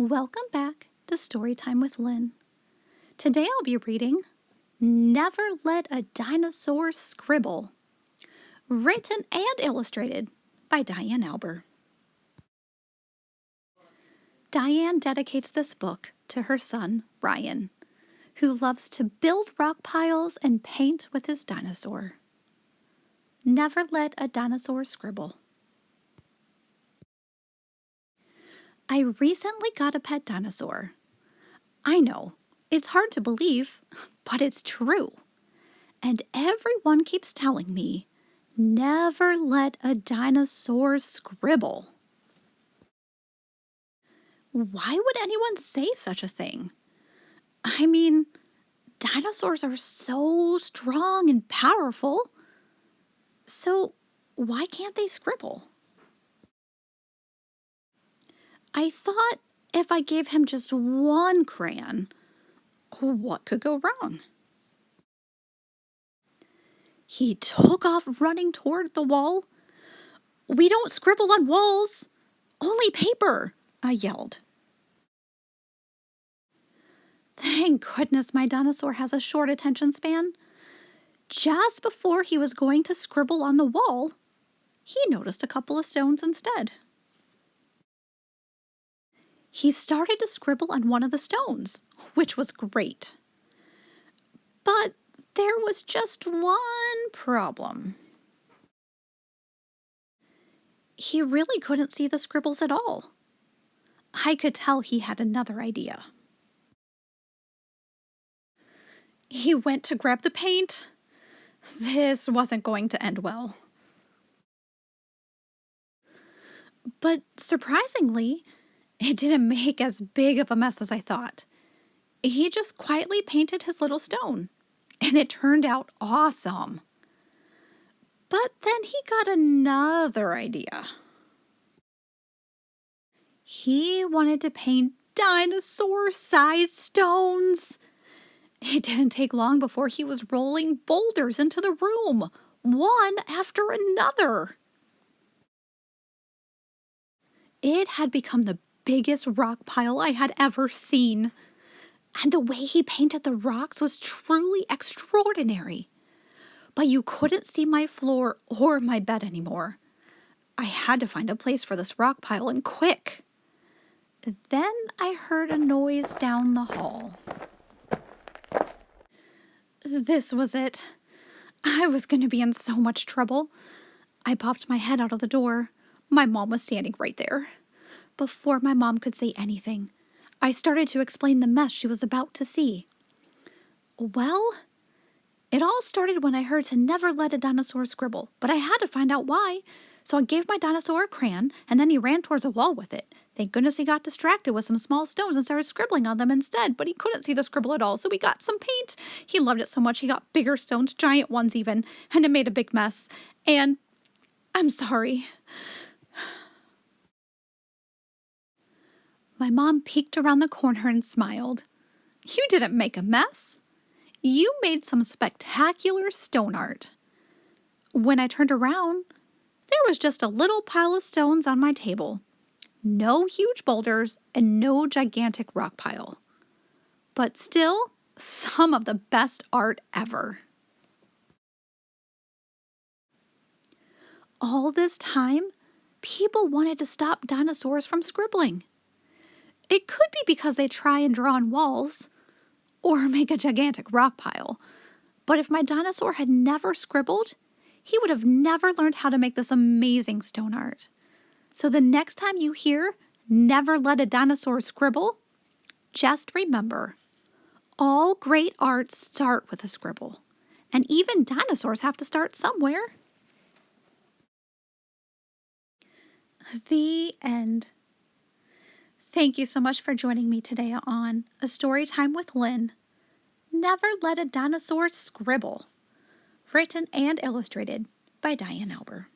Welcome back to Storytime with Lynn. Today I'll be reading Never Let a Dinosaur Scribble, written and illustrated by Diane Alber. Diane dedicates this book to her son, Ryan, who loves to build rock piles and paint with his dinosaur. Never let a dinosaur scribble. I recently got a pet dinosaur. I know, it's hard to believe, but it's true. And everyone keeps telling me, never let a dinosaur scribble. Why would anyone say such a thing? I mean, dinosaurs are so strong and powerful. So why can't they scribble? I thought if I gave him just one crayon, what could go wrong? He took off running toward the wall. "We don't scribble on walls, only paper," I yelled. Thank goodness my dinosaur has a short attention span. Just before he was going to scribble on the wall, he noticed a couple of stones instead. He started to scribble on one of the stones, which was great. But there was just one problem. He really couldn't see the scribbles at all. I could tell he had another idea. He went to grab the paint. This wasn't going to end well. But surprisingly, it didn't make as big of a mess as I thought. He just quietly painted his little stone, and it turned out awesome. But then he got another idea. He wanted to paint dinosaur-sized stones. It didn't take long before he was rolling boulders into the room, one after another. It had become the biggest rock pile I had ever seen. And the way he painted the rocks was truly extraordinary. But you couldn't see my floor or my bed anymore. I had to find a place for this rock pile, and quick. Then I heard a noise down the hall. This was it. I was going to be in so much trouble. I popped my head out of the door. My mom was standing right there. Before my mom could say anything, I started to explain the mess she was about to see. Well, it all started when I heard to never let a dinosaur scribble, but I had to find out why. So I gave my dinosaur a crayon, and then he ran towards a wall with it. Thank goodness he got distracted with some small stones and started scribbling on them instead, but he couldn't see the scribble at all, so he got some paint. He loved it so much he got bigger stones, giant ones even, and it made a big mess. And I'm sorry. My mom peeked around the corner and smiled. You didn't make a mess. You made some spectacular stone art. When I turned around, there was just a little pile of stones on my table. No huge boulders and no gigantic rock pile. But still, some of the best art ever. All this time, people wanted to stop dinosaurs from scribbling. It could be because they try and draw on walls or make a gigantic rock pile. But if my dinosaur had never scribbled, he would have never learned how to make this amazing stone art. So the next time you hear, never let a dinosaur scribble, just remember, all great arts start with a scribble. And even dinosaurs have to start somewhere. The end. Thank you so much for joining me today on A Storytime with Lynn. Never Let a Dinosaur Scribble. Written and illustrated by Diane Alber.